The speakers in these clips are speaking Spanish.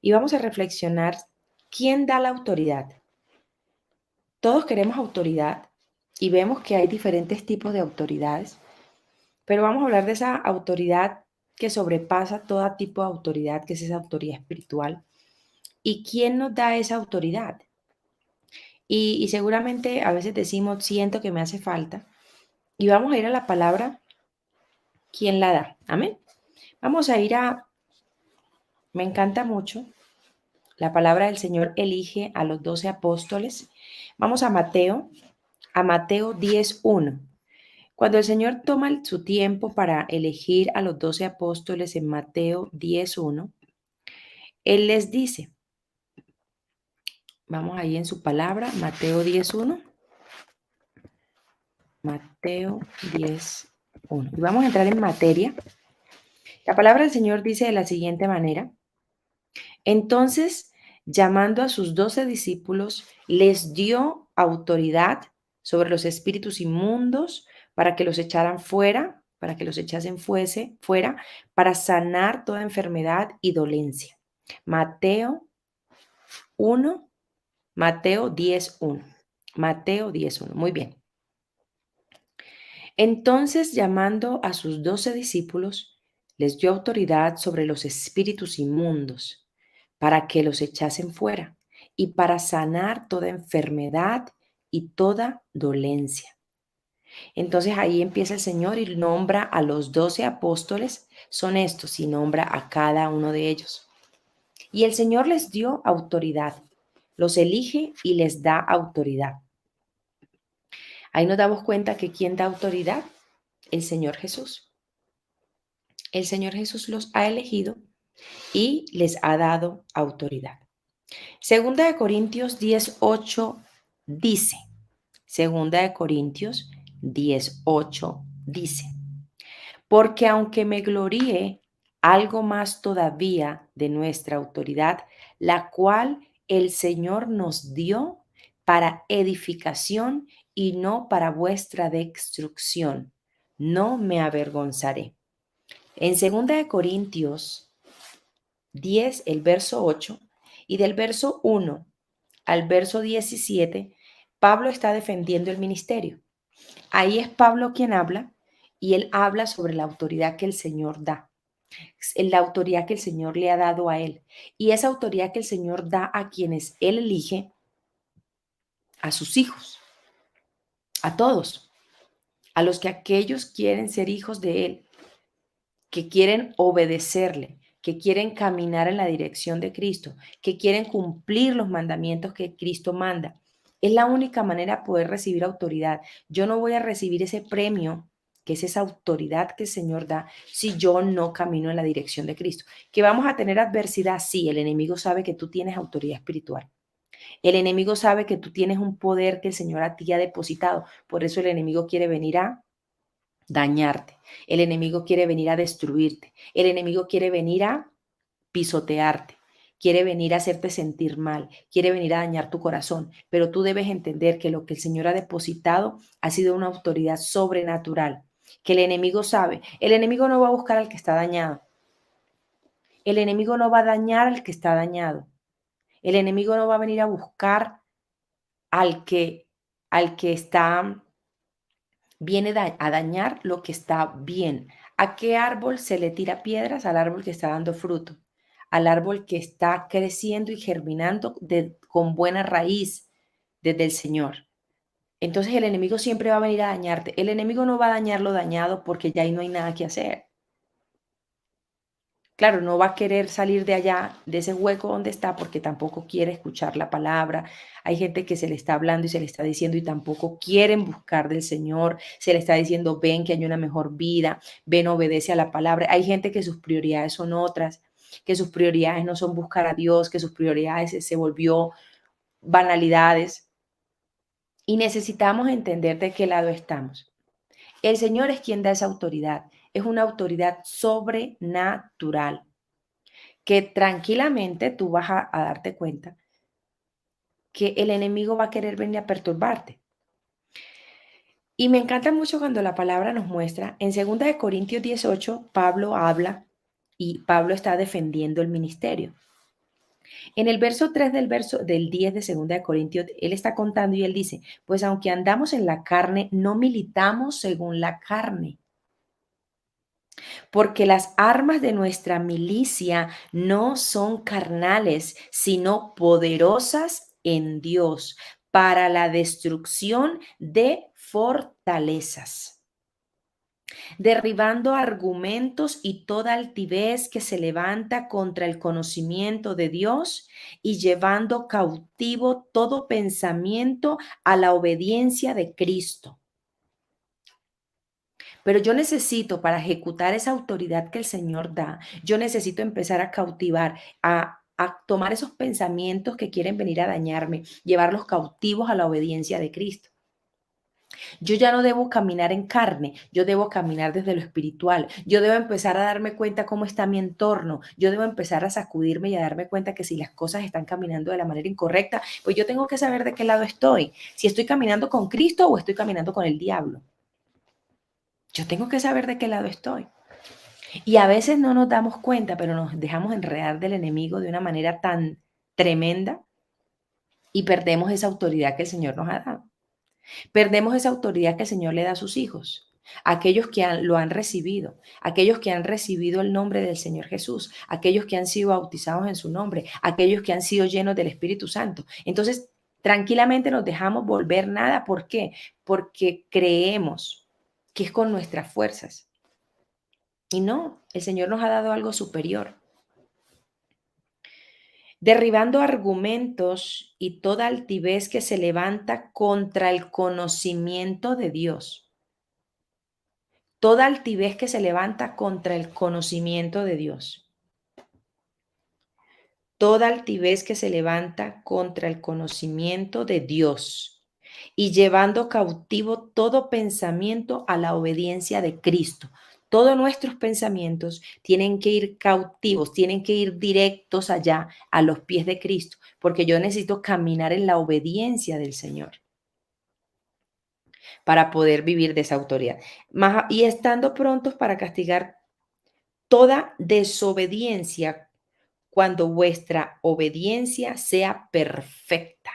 y vamos a reflexionar quién da la autoridad. Todos queremos autoridad y vemos que hay diferentes tipos de autoridades, pero vamos a hablar de esa autoridad que sobrepasa todo tipo de autoridad, que es esa autoridad espiritual. ¿Y quién nos da esa autoridad? Y seguramente a veces decimos, siento que me hace falta, y vamos a ir a la palabra, ¿quién la da? Amén. Vamos a ir a, me encanta mucho, la palabra del Señor elige a los 12 apóstoles. Vamos a Mateo 10:1. Cuando el Señor toma su tiempo para elegir a los 12 apóstoles en Mateo 10:1, Él les dice, vamos ahí en su palabra, Mateo 10:1, Mateo 10:1. Y vamos a entrar en materia. La palabra del Señor dice de la siguiente manera, entonces, llamando a sus 12 discípulos, les dio autoridad sobre los espíritus inmundos para que los echaran fuera, para que los echasen fuera, para sanar toda enfermedad y dolencia. Mateo 1, Mateo 10:1. Mateo 10:1. Muy bien. Entonces, llamando a sus 12 discípulos, les dio autoridad sobre los espíritus inmundos para que los echasen fuera y para sanar toda enfermedad y toda dolencia. Entonces ahí empieza el Señor y nombra a los 12 apóstoles, son estos, y nombra a cada uno de ellos. Y el Señor les dio autoridad, los elige y les da autoridad. Ahí nos damos cuenta que ¿quién da autoridad? El Señor Jesús. El Señor Jesús los ha elegido y les ha dado autoridad. Segunda de Corintios 10:8 dice, Segunda de Corintios 10:8 dice, porque aunque me gloríe algo más todavía de nuestra autoridad, la cual el Señor nos dio para edificación y no para vuestra destrucción, no me avergonzaré. En Segunda de Corintios 10, el verso 8, y del verso 1 al verso 17, Pablo está defendiendo el ministerio. Ahí es Pablo quien habla y él habla sobre la autoridad que el Señor da, la autoridad que el Señor le ha dado a él. Y esa autoridad que el Señor da a quienes él elige, a sus hijos, a todos, a los que aquellos quieren ser hijos de él, que quieren obedecerle, que quieren caminar en la dirección de Cristo, que quieren cumplir los mandamientos que Cristo manda. Es la única manera de poder recibir autoridad. Yo no voy a recibir ese premio, que es esa autoridad que el Señor da, si yo no camino en la dirección de Cristo. Que vamos a tener adversidad, sí, el enemigo sabe que tú tienes autoridad espiritual. El enemigo sabe que tú tienes un poder que el Señor a ti ha depositado. Por eso el enemigo quiere venir a dañarte. El enemigo quiere venir a destruirte. El enemigo quiere venir a pisotearte. Quiere venir a hacerte sentir mal. Quiere venir a dañar tu corazón. Pero tú debes entender que lo que el Señor ha depositado ha sido una autoridad sobrenatural. Que el enemigo sabe. El enemigo no va a buscar al que está dañado. El enemigo no va a dañar al que está dañado. El enemigo no va a venir a buscar al que, al que está viene a dañar lo que está bien. ¿A qué árbol se le tira piedras? Al árbol que está dando fruto, al árbol que está creciendo y germinando con buena raíz desde el Señor. Entonces el enemigo siempre va a venir a dañarte. El enemigo no va a dañar lo dañado porque ya ahí no hay nada que hacer. Claro, no va a querer salir de allá, de ese hueco donde está, porque tampoco quiere escuchar la palabra. Hay gente que se le está hablando y se le está diciendo y tampoco quieren buscar del Señor. Se le está diciendo, ven que hay una mejor vida, ven, obedece a la palabra. Hay gente que sus prioridades son otras, que sus prioridades no son buscar a Dios, que sus prioridades se volvió banalidades. Y necesitamos entender de qué lado estamos. El Señor es quien da esa autoridad. Es una autoridad sobrenatural que tranquilamente tú vas a darte cuenta que el enemigo va a querer venir a perturbarte. Y me encanta mucho cuando la palabra nos muestra, en 2 Corintios 18, Pablo habla y Pablo está defendiendo el ministerio. En el verso 3 del 10 de Segunda de Corintios, él está contando y él dice, pues aunque andamos en la carne, no militamos según la carne, porque las armas de nuestra milicia no son carnales, sino poderosas en Dios para la destrucción de fortalezas, derribando argumentos y toda altivez que se levanta contra el conocimiento de Dios y llevando cautivo todo pensamiento a la obediencia de Cristo. Pero yo necesito, para ejecutar esa autoridad que el Señor da, yo necesito empezar a cautivar, a tomar esos pensamientos que quieren venir a dañarme, llevarlos cautivos a la obediencia de Cristo. Yo ya no debo caminar en carne, yo debo caminar desde lo espiritual. Yo debo empezar a darme cuenta cómo está mi entorno. Yo debo empezar a sacudirme y a darme cuenta que si las cosas están caminando de la manera incorrecta, pues yo tengo que saber de qué lado estoy. Si estoy caminando con Cristo o estoy caminando con el diablo. Yo tengo que saber de qué lado estoy. Y a veces no nos damos cuenta, pero nos dejamos enredar del enemigo de una manera tan tremenda y perdemos esa autoridad que el Señor nos ha dado. Perdemos esa autoridad que el Señor le da a sus hijos, aquellos que lo han recibido, aquellos que han recibido el nombre del Señor Jesús, aquellos que han sido bautizados en su nombre, aquellos que han sido llenos del Espíritu Santo. Entonces, tranquilamente nos dejamos volver nada. ¿Por qué? Porque creemos que es con nuestras fuerzas. Y no, el Señor nos ha dado algo superior. Derribando argumentos y toda altivez que se levanta contra el conocimiento de Dios. Toda altivez que se levanta contra el conocimiento de Dios. Toda altivez que se levanta contra el conocimiento de Dios. Y llevando cautivo todo pensamiento a la obediencia de Cristo. Todos nuestros pensamientos tienen que ir cautivos, tienen que ir directos allá, a los pies de Cristo, porque yo necesito caminar en la obediencia del Señor para poder vivir de esa autoridad. Y estando prontos para castigar toda desobediencia cuando vuestra obediencia sea perfecta.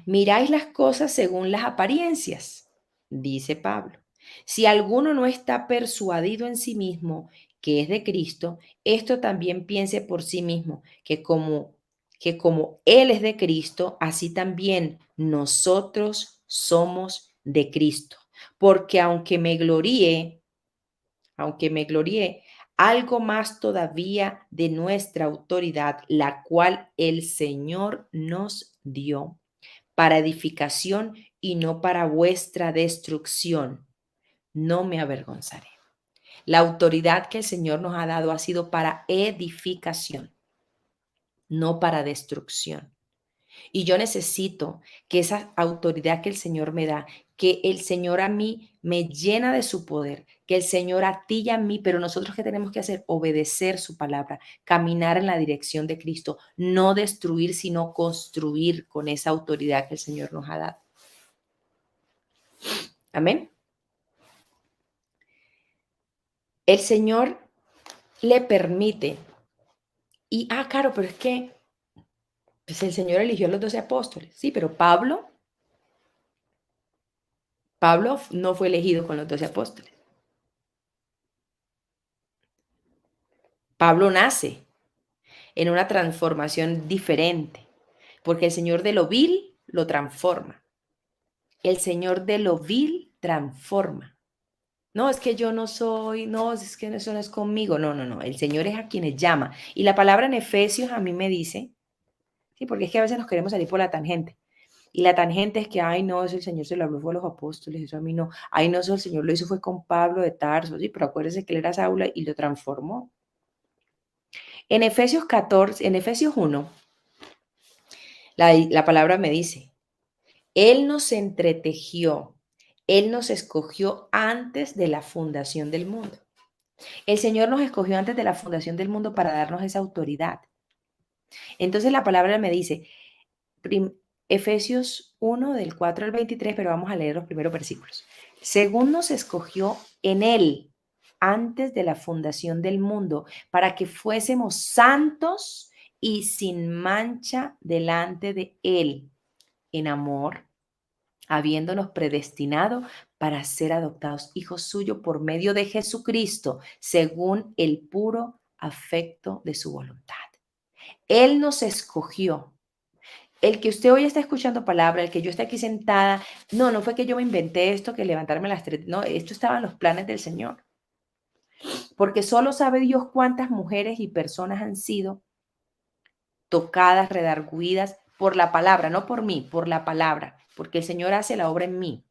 Miráis las cosas según las apariencias, dice Pablo. Si alguno no está persuadido en sí mismo que es de Cristo, esto también piense por sí mismo, que como Él es de Cristo, así también nosotros somos de Cristo. Porque aunque me gloríe, algo más todavía de nuestra autoridad, la cual el Señor nos dio para edificación y no para vuestra destrucción. No me avergonzaré. La autoridad que el Señor nos ha dado ha sido para edificación, no para destrucción. Y yo necesito que esa autoridad que el Señor me da, que el Señor a mí me llena de su poder, que el Señor a ti y a mí, pero nosotros qué tenemos que hacer, obedecer su palabra, caminar en la dirección de Cristo, no destruir, sino construir con esa autoridad que el Señor nos ha dado. Amén. El Señor le permite, claro, pero es que pues el Señor eligió a los 12 apóstoles, sí, pero Pablo no fue elegido con los 12 apóstoles. Pablo nace en una transformación diferente, porque el Señor de lo vil lo transforma. El Señor de lo vil transforma. No, es que yo no soy, no, es que eso no es conmigo. No, no, no. El Señor es a quienes llama. Y la palabra en Efesios a mí me dice, sí, porque es que a veces nos queremos salir por la tangente. Y la tangente es que, ay, no, eso el Señor se lo habló fue a los apóstoles, eso a mí no. Ay, no, eso el Señor lo hizo fue con Pablo de Tarso, sí, pero acuérdese que él era Saulo y lo transformó. En Efesios 1, la palabra me dice, Él nos entretejió, Él nos escogió antes de la fundación del mundo. El Señor nos escogió antes de la fundación del mundo para darnos esa autoridad. Entonces la palabra me dice, Efesios 1 del 4 al 23, pero vamos a leer los primeros versículos. Según nos escogió en Él antes de la fundación del mundo, para que fuésemos santos y sin mancha delante de Él, en amor, habiéndonos predestinado para ser adoptados hijos suyos por medio de Jesucristo, según el puro afecto de su voluntad. Él nos escogió. El que usted hoy está escuchando palabra, el que yo esté aquí sentada, no fue que yo me inventé esto, que levantarme a las 3, no, esto estaba en los planes del Señor. Porque solo sabe Dios cuántas mujeres y personas han sido tocadas, redargüidas por la palabra, no por mí, por la palabra, porque el Señor hace la obra en mí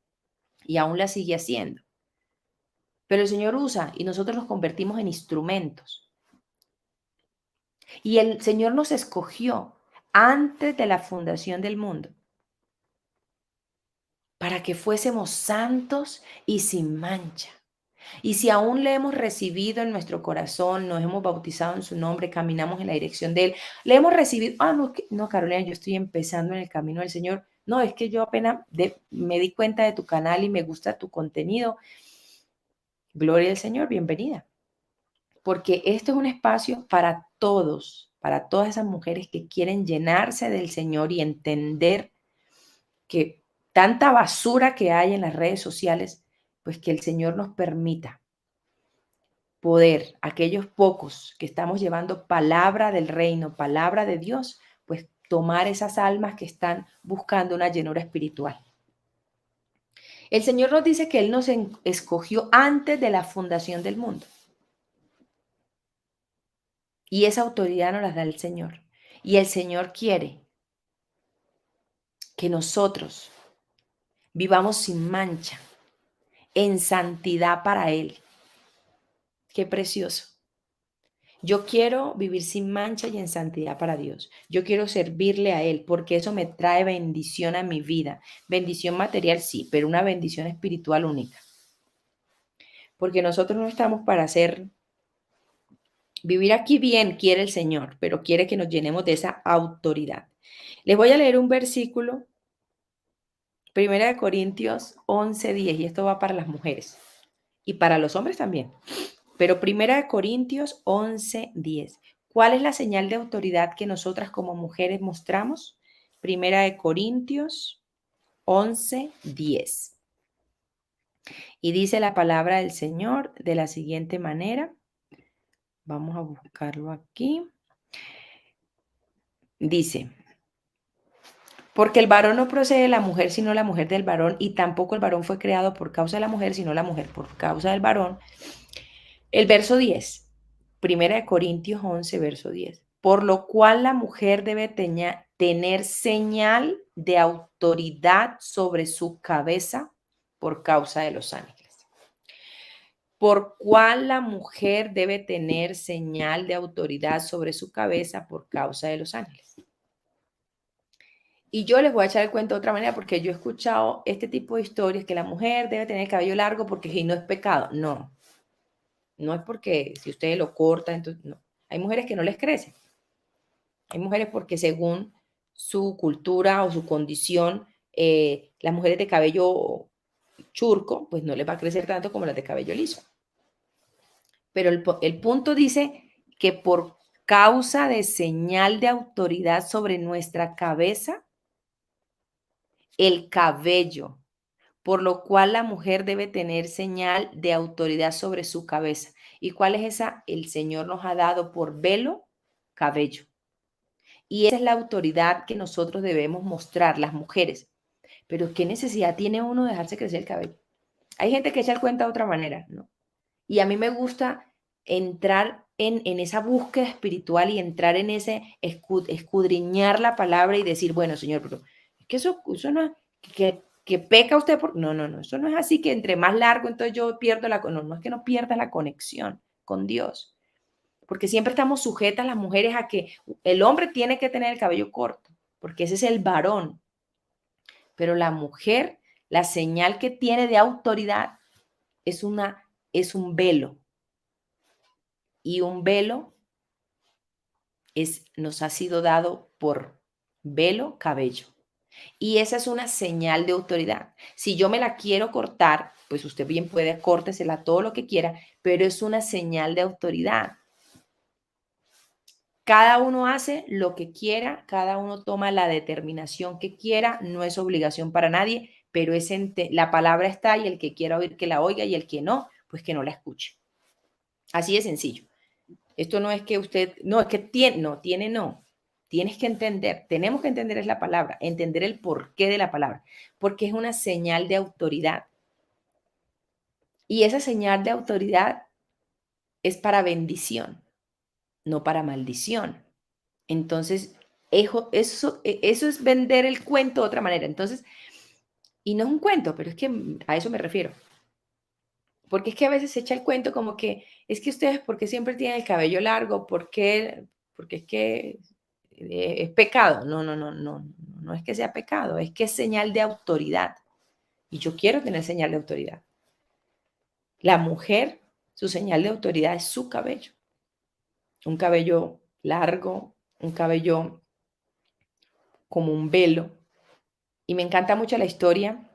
y aún la sigue haciendo. Pero el Señor usa y nosotros nos convertimos en instrumentos. Y el Señor nos escogió antes de la fundación del mundo para que fuésemos santos y sin mancha. Y si aún le hemos recibido en nuestro corazón, nos hemos bautizado en su nombre, caminamos en la dirección de Él, le hemos recibido, no, Carolina, yo estoy empezando en el camino del Señor. No, es que yo apenas me di cuenta de tu canal y me gusta tu contenido. Gloria al Señor, bienvenida. Porque esto es un espacio para todos, para todas esas mujeres que quieren llenarse del Señor y entender que tanta basura que hay en las redes sociales, pues que el Señor nos permita poder, aquellos pocos que estamos llevando palabra del reino, palabra de Dios, pues tomar esas almas que están buscando una llenura espiritual. El Señor nos dice que Él nos escogió antes de la fundación del mundo. Y esa autoridad nos la da el Señor. Y el Señor quiere que nosotros vivamos sin mancha, en santidad para Él. Qué precioso. Yo quiero vivir sin mancha y en santidad para Dios. Yo quiero servirle a Él porque eso me trae bendición a mi vida. Bendición material sí, pero una bendición espiritual única. Porque nosotros no estamos para vivir aquí bien, quiere el Señor, pero quiere que nos llenemos de esa autoridad. Les voy a leer un versículo, 1 Corintios 11:10, y esto va para las mujeres y para los hombres también. Pero 1 Corintios 11:10. ¿Cuál es la señal de autoridad que nosotras como mujeres mostramos? 1 Corintios 11:10. Y dice la palabra del Señor de la siguiente manera. Vamos a buscarlo aquí. Dice, porque el varón no procede de la mujer, sino la mujer del varón, y tampoco el varón fue creado por causa de la mujer, sino la mujer por causa del varón. El verso 10, 1 Corintios 11, verso 10. Por lo cual la mujer debe tener señal de autoridad sobre su cabeza por causa de los ángeles. Por cual la mujer debe tener señal de autoridad sobre su cabeza por causa de los ángeles. Y yo les voy a echar el cuento de otra manera porque yo he escuchado este tipo de historias que la mujer debe tener el cabello largo porque si no es pecado. No, no es porque si ustedes lo cortan, entonces no. Hay mujeres que no les crece. Hay mujeres porque según su cultura o su condición, las mujeres de cabello churco, pues no les va a crecer tanto como las de cabello liso. Pero el punto dice que por causa de señal de autoridad sobre nuestra cabeza, el cabello, por lo cual la mujer debe tener señal de autoridad sobre su cabeza. ¿Y cuál es esa? El Señor nos ha dado por velo, cabello. Y esa es la autoridad que nosotros debemos mostrar, las mujeres. Pero ¿qué necesidad tiene uno de dejarse crecer el cabello? Hay gente que echa el cuento de otra manera, ¿no? Y a mí me gusta entrar en esa búsqueda espiritual y entrar en ese escudriñar la palabra y decir, bueno, Señor, pero es que eso no es, que peca usted por... No, eso no es así que entre más largo, entonces yo pierdo no es que no pierdas la conexión con Dios. Porque siempre estamos sujetas las mujeres a que el hombre tiene que tener el cabello corto, porque ese es el varón. Pero la mujer, la señal que tiene de autoridad es un velo. Y un velo nos ha sido dado por velo, cabello. Y esa es una señal de autoridad. Si yo me la quiero cortar, pues usted bien puede córtesela todo lo que quiera, pero es una señal de autoridad. Cada uno hace lo que quiera, cada uno toma la determinación que quiera, no es obligación para nadie, pero la palabra está y el que quiera oír que la oiga y el que no, pues que no la escuche. Así de sencillo. Esto no es que usted, no, es que tiene, no, tiene no. Tienes que entender, tenemos que entender es la palabra, entender el porqué de la palabra, porque es una señal de autoridad. Y esa señal de autoridad es para bendición, no para maldición. Entonces, eso es vender el cuento de otra manera. Entonces, y no es un cuento, pero es que a eso me refiero. Porque es que a veces se echa el cuento como que es que ustedes, ¿porque siempre tienen el cabello largo? Porque es que es pecado. No, no, no, no, no es que sea pecado, es que es señal de autoridad. Y yo quiero tener señal de autoridad. La mujer, su señal de autoridad es su cabello. Un cabello largo, un cabello como un velo. Y me encanta mucho la historia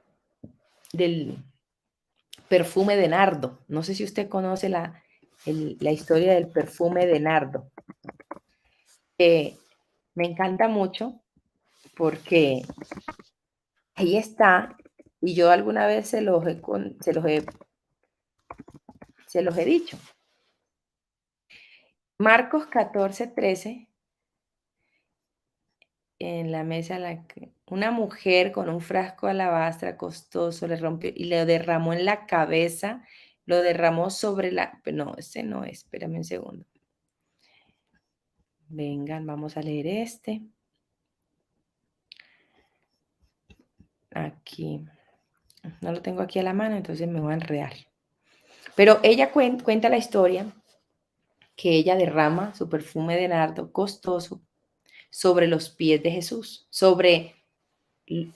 del perfume de nardo. No sé si usted conoce la historia del perfume de nardo. Me encanta mucho porque ahí está, y yo alguna vez se los he dicho. Marcos 14:13, en la mesa, una mujer con un frasco de alabastra costoso le rompió y le derramó en la cabeza, lo derramó sobre no, ese no es, espérame un segundo. Vengan, vamos a leer este. Aquí. No lo tengo aquí a la mano, entonces me voy a enredar. Pero ella cuenta la historia que ella derrama su perfume de nardo costoso sobre los pies de Jesús,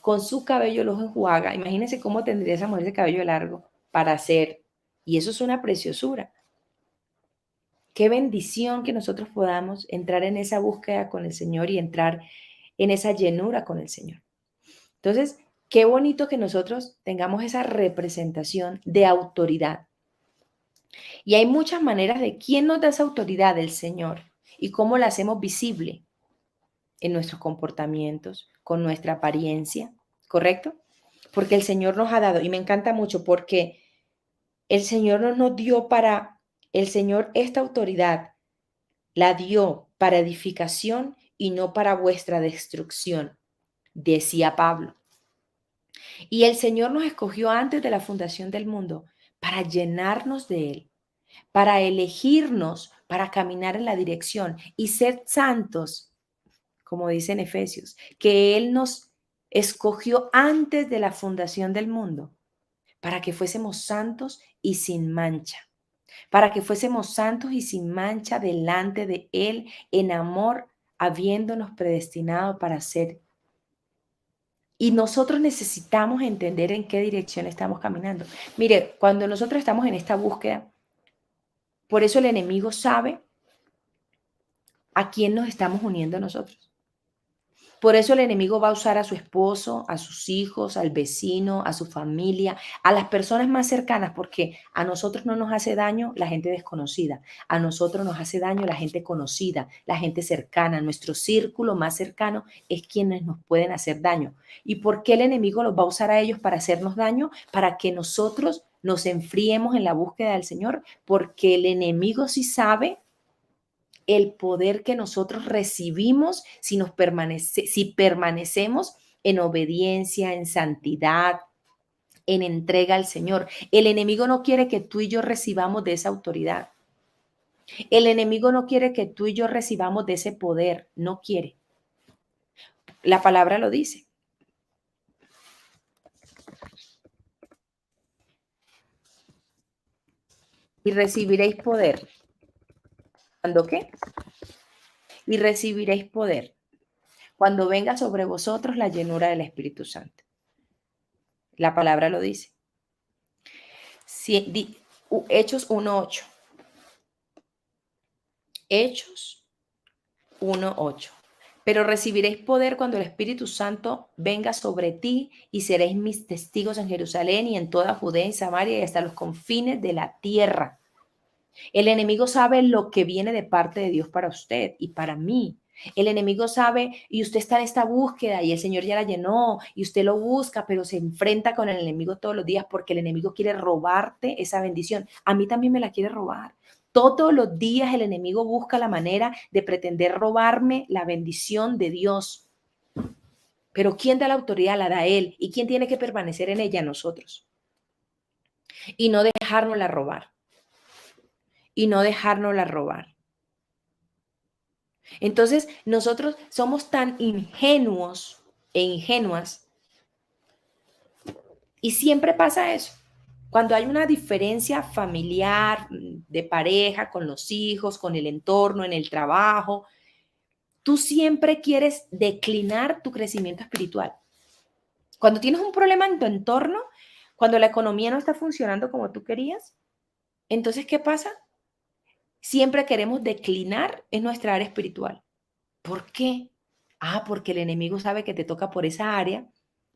con su cabello los enjuaga. Imagínense cómo tendría esa mujer ese cabello largo para hacer, y eso es una preciosura. Qué bendición que nosotros podamos entrar en esa búsqueda con el Señor y entrar en esa llenura con el Señor. Entonces, qué bonito que nosotros tengamos esa representación de autoridad. Y hay muchas maneras de quién nos da esa autoridad del Señor y cómo la hacemos visible en nuestros comportamientos, con nuestra apariencia, ¿correcto? Porque el Señor nos ha dado, y me encanta mucho porque el Señor no nos dio el Señor esta autoridad la dio para edificación y no para vuestra destrucción, decía Pablo. Y el Señor nos escogió antes de la fundación del mundo para llenarnos de Él, para elegirnos, para caminar en la dirección y ser santos, como dice en Efesios, que Él nos escogió antes de la fundación del mundo, para que fuésemos santos y sin mancha, para que fuésemos santos y sin mancha delante de Él en amor, habiéndonos predestinado para ser. Y nosotros necesitamos entender en qué dirección estamos caminando. Mire, cuando nosotros estamos en esta búsqueda, por eso el enemigo sabe a quién nos estamos uniendo nosotros. Por eso el enemigo va a usar a su esposo, a sus hijos, al vecino, a su familia, a las personas más cercanas, porque a nosotros no nos hace daño la gente desconocida, a nosotros nos hace daño la gente conocida, la gente cercana. Nuestro círculo más cercano es quienes nos pueden hacer daño. ¿Y por qué el enemigo los va a usar a ellos para hacernos daño? Para que nosotros nos enfriemos en la búsqueda del Señor, porque el enemigo sí sabe el poder que nosotros recibimos si permanecemos en obediencia, en santidad, en entrega al Señor. El enemigo no quiere que tú y yo recibamos de esa autoridad. El enemigo no quiere que tú y yo recibamos de ese poder. No quiere. La palabra lo dice. Y recibiréis poder. ¿Cuándo qué? Y recibiréis poder cuando venga sobre vosotros la llenura del Espíritu Santo. La palabra lo dice. Hechos 1:8. Hechos 1:8. Pero recibiréis poder cuando el Espíritu Santo venga sobre ti y seréis mis testigos en Jerusalén y en toda Judea y Samaria y hasta los confines de la tierra. El enemigo sabe lo que viene de parte de Dios para usted y para mí. El enemigo sabe y usted está en esta búsqueda y el Señor ya la llenó y usted lo busca, pero se enfrenta con el enemigo todos los días porque el enemigo quiere robarte esa bendición. A mí también me la quiere robar. Todos los días el enemigo busca la manera de pretender robarme la bendición de Dios. Pero ¿quién da la autoridad? La da Él. ¿Y quién tiene que permanecer en ella? Nosotros. Y no dejárnosla robar. Y no dejárnosla robar. Entonces, nosotros somos tan ingenuos e ingenuas y siempre pasa eso. Cuando hay una diferencia familiar, de pareja, con los hijos, con el entorno, en el trabajo, tú siempre quieres declinar tu crecimiento espiritual. Cuando tienes un problema en tu entorno, cuando la economía no está funcionando como tú querías, entonces, ¿qué pasa? Siempre queremos declinar en nuestra área espiritual. ¿Por qué? Porque el enemigo sabe que te toca por esa área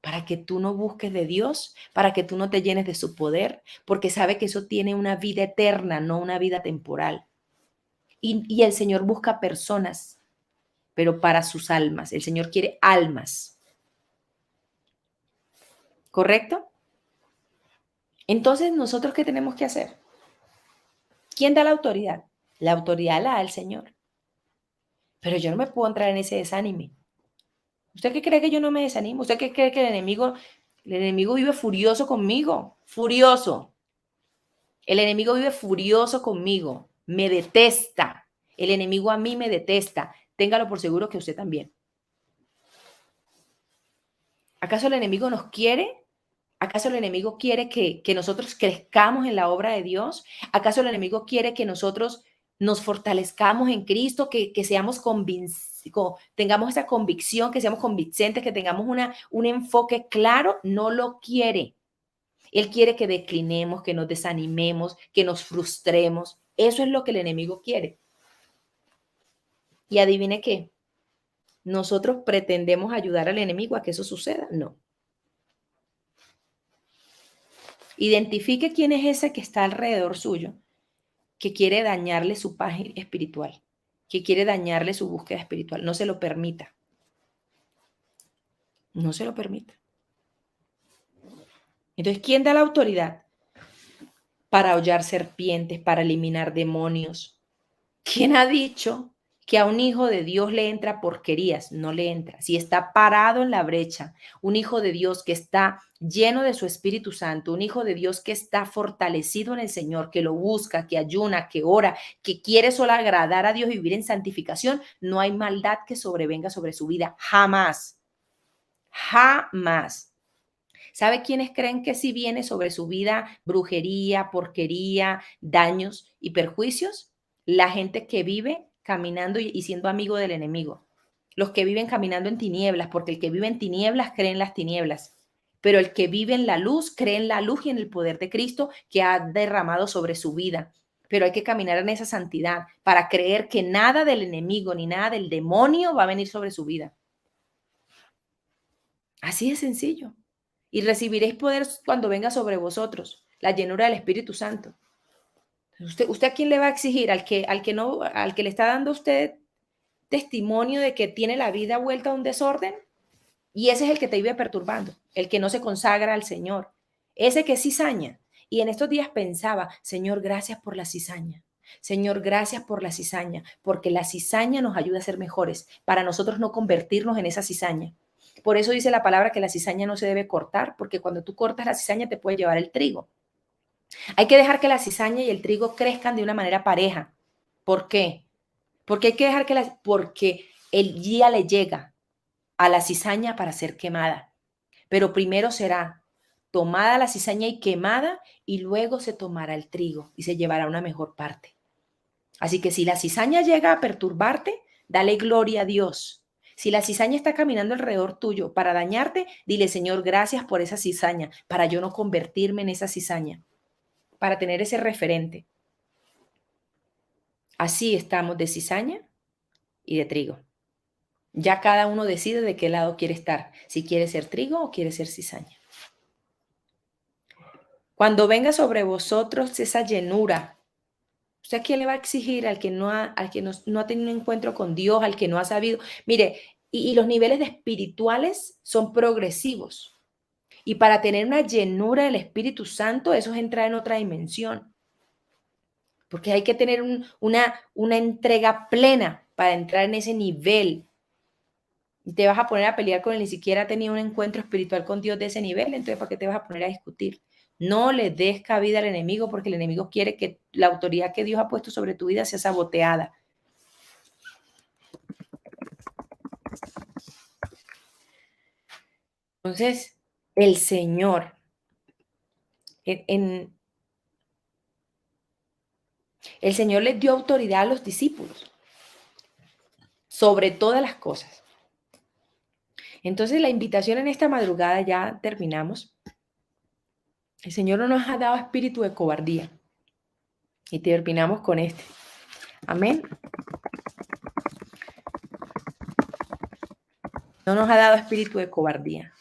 para que tú no busques de Dios, para que tú no te llenes de su poder, porque sabe que eso tiene una vida eterna, no una vida temporal. Y el Señor busca personas, pero para sus almas. El Señor quiere almas. ¿Correcto? Entonces, ¿nosotros qué tenemos que hacer? ¿Quién da la autoridad? La autoridad la da el Señor. Pero yo no me puedo entrar en ese desánimo. ¿Usted qué cree que yo no me desanimo? ¿Usted qué cree que el enemigo vive furioso conmigo? Furioso. El enemigo vive furioso conmigo. Me detesta. El enemigo a mí me detesta. Téngalo por seguro que usted también. ¿Acaso el enemigo nos quiere? ¿Acaso el enemigo quiere que nosotros crezcamos en la obra de Dios? ¿Acaso el enemigo quiere que nosotros nos fortalezcamos en Cristo, que seamos tengamos esa convicción, que seamos convincentes, que tengamos un enfoque claro? No lo quiere. Él quiere que declinemos, que nos desanimemos, que nos frustremos. Eso es lo que el enemigo quiere. Y adivine qué, nosotros pretendemos ayudar al enemigo a que eso suceda. No. Identifique quién es ese que está alrededor suyo, que quiere dañarle su paz espiritual, que quiere dañarle su búsqueda espiritual. No se lo permita. No se lo permita. Entonces, ¿quién da la autoridad para hollar serpientes, para eliminar demonios? ¿Quién ha dicho que a un hijo de Dios le entra porquerías? No le entra. Si está parado en la brecha, un hijo de Dios que está lleno de su Espíritu Santo, un hijo de Dios que está fortalecido en el Señor, que lo busca, que ayuna, que ora, que quiere solo agradar a Dios y vivir en santificación, no hay maldad que sobrevenga sobre su vida. Jamás. Jamás. ¿Sabe quiénes creen que sí viene sobre su vida brujería, porquería, daños y perjuicios? La gente que vive caminando y siendo amigo del enemigo. Los que viven caminando en tinieblas, porque el que vive en tinieblas cree en las tinieblas. Pero el que vive en la luz cree en la luz y en el poder de Cristo que ha derramado sobre su vida. Pero hay que caminar en esa santidad para creer que nada del enemigo ni nada del demonio va a venir sobre su vida. Así de sencillo. Y recibiréis poder cuando venga sobre vosotros la llenura del Espíritu Santo. ¿Usted a quién le va a exigir? Al que le está dando a usted testimonio de que tiene la vida vuelta a un desorden. Y ese es el que te vive perturbando, el que no se consagra al Señor, ese que es cizaña. Y en estos días pensaba, Señor, gracias por la cizaña. Señor, gracias por la cizaña, porque la cizaña nos ayuda a ser mejores, para nosotros no convertirnos en esa cizaña. Por eso dice la palabra que la cizaña no se debe cortar, porque cuando tú cortas la cizaña te puede llevar el trigo. Hay que dejar que la cizaña y el trigo crezcan de una manera pareja. ¿Por qué? Porque hay que dejar porque el día le llega a la cizaña para ser quemada. Pero primero será tomada la cizaña y quemada, y luego se tomará el trigo y se llevará una mejor parte. Así que si la cizaña llega a perturbarte, dale gloria a Dios. Si la cizaña está caminando alrededor tuyo para dañarte, dile, Señor, gracias por esa cizaña, para yo no convertirme en esa cizaña, para tener ese referente. Así estamos de cizaña y de trigo. Ya cada uno decide de qué lado quiere estar, si quiere ser trigo o quiere ser cizaña. Cuando venga sobre vosotros esa llenura, ¿Usted a quién le va a exigir? Al que no ha tenido un encuentro con Dios, al que no ha sabido. Mire, y los niveles de espirituales son progresivos. Y para tener una llenura del Espíritu Santo, eso es entrar en otra dimensión. Porque hay que tener una entrega plena para entrar en ese nivel. Y te vas a poner a pelear con él, ni siquiera ha tenido un encuentro espiritual con Dios de ese nivel, entonces ¿para qué te vas a poner a discutir? No le des cabida al enemigo porque el enemigo quiere que la autoridad que Dios ha puesto sobre tu vida sea saboteada. Entonces, el Señor, en, el Señor les dio autoridad a los discípulos sobre todas las cosas. Entonces, la invitación en esta madrugada, ya terminamos. El Señor no nos ha dado espíritu de cobardía. Y terminamos con este. Amén. No nos ha dado espíritu de cobardía.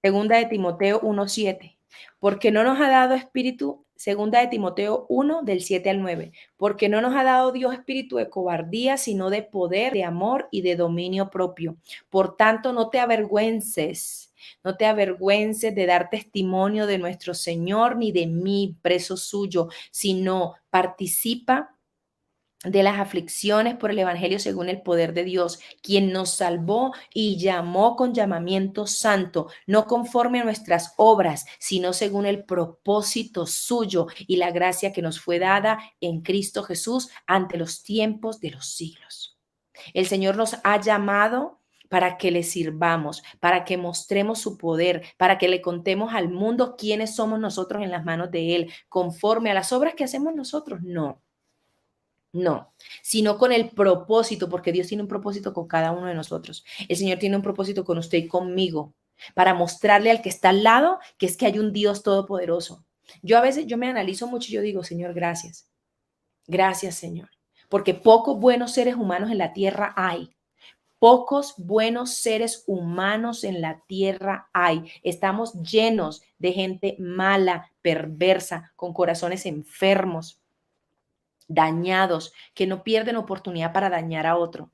Segunda de Timoteo 1:7. Porque no nos ha dado espíritu, segunda de Timoteo 1, del 7 al 9. Porque no nos ha dado Dios espíritu de cobardía, sino de poder, de amor y de dominio propio. Por tanto, no te avergüences de dar testimonio de nuestro Señor, ni de mí, preso suyo, sino participa de las aflicciones por el Evangelio según el poder de Dios, quien nos salvó y llamó con llamamiento santo, no conforme a nuestras obras, sino según el propósito suyo y la gracia que nos fue dada en Cristo Jesús ante los tiempos de los siglos. El Señor nos ha llamado para que le sirvamos, para que mostremos su poder, para que le contemos al mundo quiénes somos nosotros en las manos de Él, conforme a las obras que hacemos nosotros. No, sino con el propósito, porque Dios tiene un propósito con cada uno de nosotros. El Señor tiene un propósito con usted y conmigo, para mostrarle al que está al lado que es que hay un Dios todopoderoso. Yo a veces, yo me analizo mucho y yo digo, Señor, gracias. Gracias, Señor. Porque pocos buenos seres humanos en la tierra hay. Pocos buenos seres humanos en la tierra hay. Estamos llenos de gente mala, perversa, con corazones enfermos, dañados, que no pierden oportunidad para dañar a otro.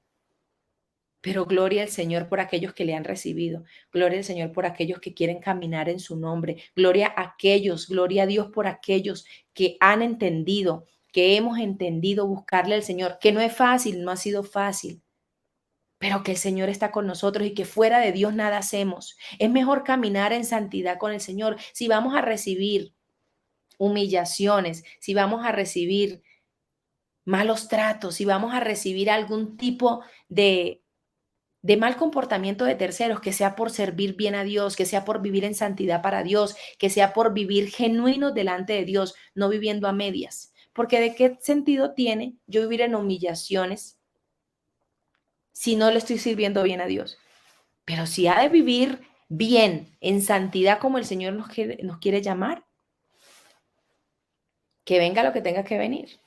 Pero gloria al Señor por aquellos que le han recibido. Gloria al Señor por aquellos que quieren caminar en su nombre. Gloria a Dios por aquellos que han entendido, que hemos entendido buscarle al Señor, que no es fácil, no ha sido fácil, pero que el Señor está con nosotros y que fuera de Dios nada hacemos. Es mejor caminar en santidad con el Señor. Si vamos a recibir humillaciones, si vamos a recibir malos tratos, si vamos a recibir algún tipo de mal comportamiento de terceros, que sea por servir bien a Dios, que sea por vivir en santidad para Dios, que sea por vivir genuino delante de Dios, no viviendo a medias. Porque ¿de qué sentido tiene yo vivir en humillaciones si no le estoy sirviendo bien a Dios? Pero si ha de vivir bien, en santidad como el Señor nos quiere llamar, que venga lo que tenga que venir.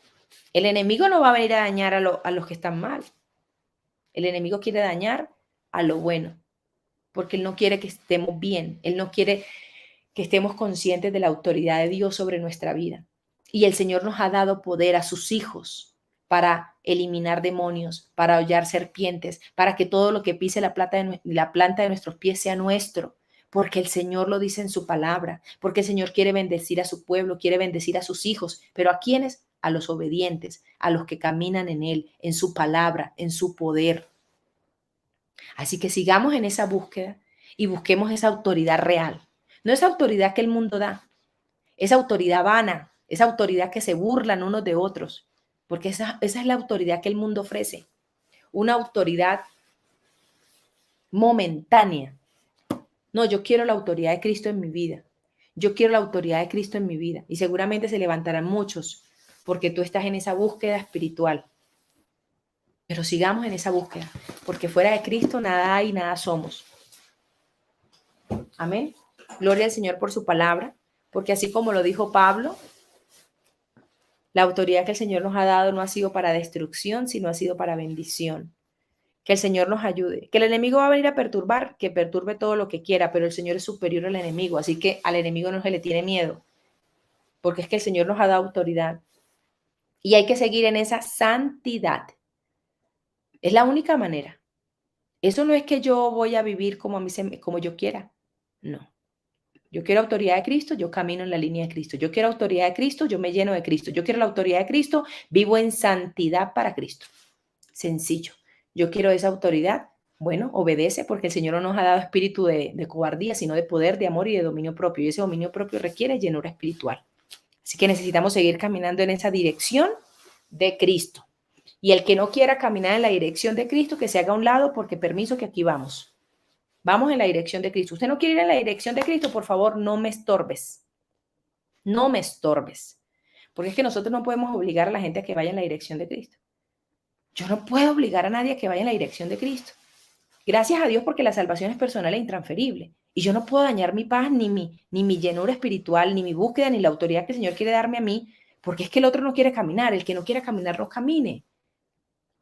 El enemigo no va a venir a dañar a los que están mal. El enemigo quiere dañar a lo bueno, porque él no quiere que estemos bien, él no quiere que estemos conscientes de la autoridad de Dios sobre nuestra vida. Y el Señor nos ha dado poder a sus hijos para eliminar demonios, para hollar serpientes, para que todo lo que pise la planta de nuestros pies sea nuestro, porque el Señor lo dice en su palabra, porque el Señor quiere bendecir a su pueblo, quiere bendecir a sus hijos, pero ¿a quiénes? A los obedientes, a los que caminan en Él, en su palabra, en su poder. Así que sigamos en esa búsqueda y busquemos esa autoridad real. No esa autoridad que el mundo da, esa autoridad vana, esa autoridad que se burlan unos de otros, porque esa es la autoridad que el mundo ofrece. Una autoridad momentánea. No, yo quiero la autoridad de Cristo en mi vida. Yo quiero la autoridad de Cristo en mi vida. Y seguramente se levantarán muchos porque tú estás en esa búsqueda espiritual. Pero sigamos en esa búsqueda, porque fuera de Cristo nada hay, nada somos. Amén. Gloria al Señor por su palabra, porque así como lo dijo Pablo, la autoridad que el Señor nos ha dado no ha sido para destrucción, sino ha sido para bendición. Que el Señor nos ayude. Que el enemigo va a venir a perturbar, que perturbe todo lo que quiera, pero el Señor es superior al enemigo, así que al enemigo no se le tiene miedo, porque es que el Señor nos ha dado autoridad. Y hay que seguir en esa santidad. Es la única manera. Eso no es que yo voy a vivir como yo quiera. No. Yo quiero autoridad de Cristo, yo camino en la línea de Cristo. Yo quiero autoridad de Cristo, yo me lleno de Cristo. Yo quiero la autoridad de Cristo, vivo en santidad para Cristo. Sencillo. Yo quiero esa autoridad. Bueno, obedece porque el Señor no nos ha dado espíritu de cobardía, sino de poder, de amor y de dominio propio. Y ese dominio propio requiere llenura espiritual. Así que necesitamos seguir caminando en esa dirección de Cristo. Y el que no quiera caminar en la dirección de Cristo, que se haga a un lado porque permiso que aquí vamos. Vamos en la dirección de Cristo. Usted no quiere ir en la dirección de Cristo, por favor, no me estorbes. No me estorbes. Porque es que nosotros no podemos obligar a la gente a que vaya en la dirección de Cristo. Yo no puedo obligar a nadie a que vaya en la dirección de Cristo. Gracias a Dios porque la salvación es personal e intransferible. Y yo no puedo dañar mi paz, ni mi llenura espiritual, ni mi búsqueda, ni la autoridad que el Señor quiere darme a mí, porque es que el otro no quiere caminar. El que no quiera caminar, no camine.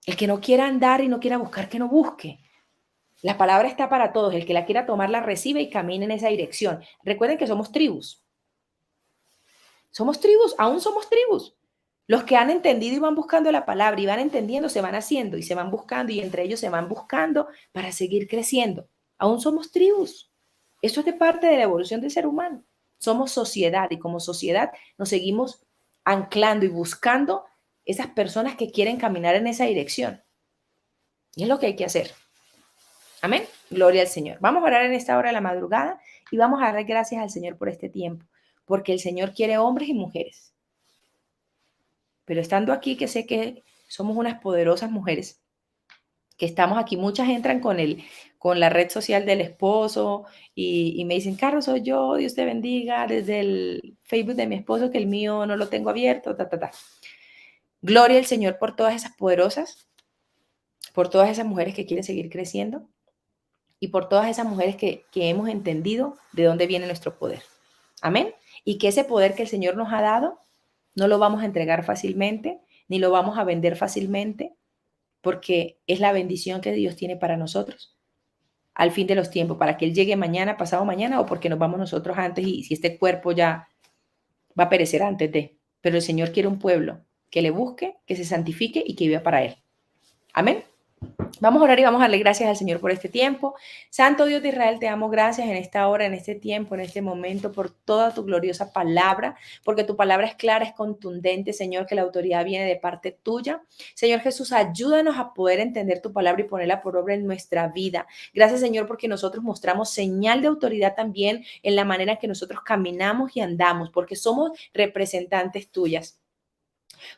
El que no quiera andar y no quiera buscar, que no busque. La palabra está para todos. El que la quiera tomar, la recibe y camine en esa dirección. Recuerden que somos tribus. Somos tribus, aún somos tribus. Los que han entendido y van buscando la palabra y van entendiendo, se van haciendo y se van buscando y entre ellos se van buscando para seguir creciendo. Aún somos tribus. Eso es de parte de la evolución del ser humano. Somos sociedad y como sociedad nos seguimos anclando y buscando esas personas que quieren caminar en esa dirección. Y es lo que hay que hacer. Amén. Gloria al Señor. Vamos a orar en esta hora de la madrugada y vamos a dar gracias al Señor por este tiempo, porque el Señor quiere hombres y mujeres. Pero estando aquí, que sé que somos unas poderosas mujeres, que estamos aquí, muchas entran con la red social del esposo y me dicen, Carlos, soy yo, Dios te bendiga, desde el Facebook de mi esposo, que el mío no lo tengo abierto, Gloria al Señor por todas esas poderosas, por todas esas mujeres que quieren seguir creciendo y por todas esas mujeres que hemos entendido de dónde viene nuestro poder. Amén. Y que ese poder que el Señor nos ha dado, no lo vamos a entregar fácilmente, ni lo vamos a vender fácilmente, porque es la bendición que Dios tiene para nosotros al fin de los tiempos, para que Él llegue mañana, pasado mañana, o porque nos vamos nosotros antes y si este cuerpo ya va a perecer antes de. Pero el Señor quiere un pueblo que le busque, que se santifique y que viva para Él. Amén. Vamos a orar y vamos a darle gracias al Señor por este tiempo. Santo Dios de Israel, te damos gracias en esta hora, en este tiempo, en este momento, por toda tu gloriosa palabra, porque tu palabra es clara, es contundente, Señor, que la autoridad viene de parte tuya. Señor Jesús, ayúdanos a poder entender tu palabra y ponerla por obra en nuestra vida. Gracias, Señor, porque nosotros mostramos señal de autoridad también en la manera en que nosotros caminamos y andamos, porque somos representantes tuyas.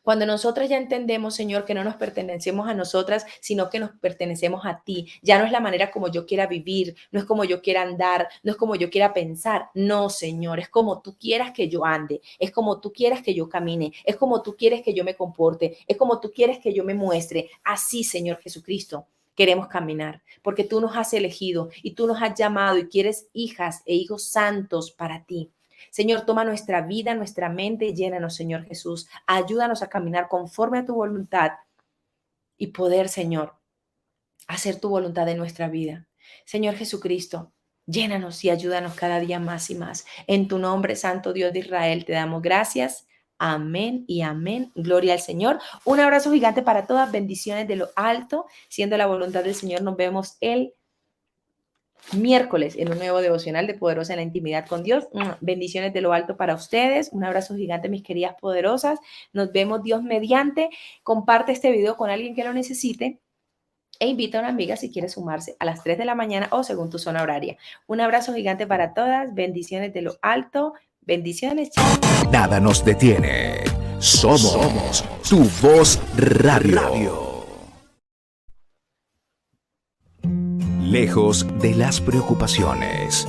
Cuando nosotras ya entendemos, Señor, que no nos pertenecemos a nosotras, sino que nos pertenecemos a ti. Ya no es la manera como yo quiera vivir, no es como yo quiera andar, no es como yo quiera pensar. No, Señor, es como tú quieras que yo ande, es como tú quieras que yo camine, es como tú quieres que yo me comporte, es como tú quieres que yo me muestre. Así, Señor Jesucristo, queremos caminar, porque tú nos has elegido y tú nos has llamado y quieres hijas e hijos santos para ti. Señor, toma nuestra vida, nuestra mente y llénanos, Señor Jesús. Ayúdanos a caminar conforme a tu voluntad y poder, Señor, hacer tu voluntad en nuestra vida. Señor Jesucristo, llénanos y ayúdanos cada día más y más. En tu nombre, Santo Dios de Israel, te damos gracias. Amén y amén. Gloria al Señor. Un abrazo gigante para todas. Bendiciones de lo alto. Siendo la voluntad del Señor, nos vemos el miércoles en un nuevo devocional de Poderosa en la Intimidad con Dios. Bendiciones de lo alto para ustedes. Un abrazo gigante, mis queridas poderosas. Nos vemos Dios mediante. Comparte este video con alguien que lo necesite e invita a una amiga si quiere sumarse a las 3 de la mañana o según tu zona horaria. Un abrazo gigante para todas. Bendiciones de lo alto. Bendiciones. Chao. Nada nos detiene. Somos tu voz radio. Lejos de las preocupaciones.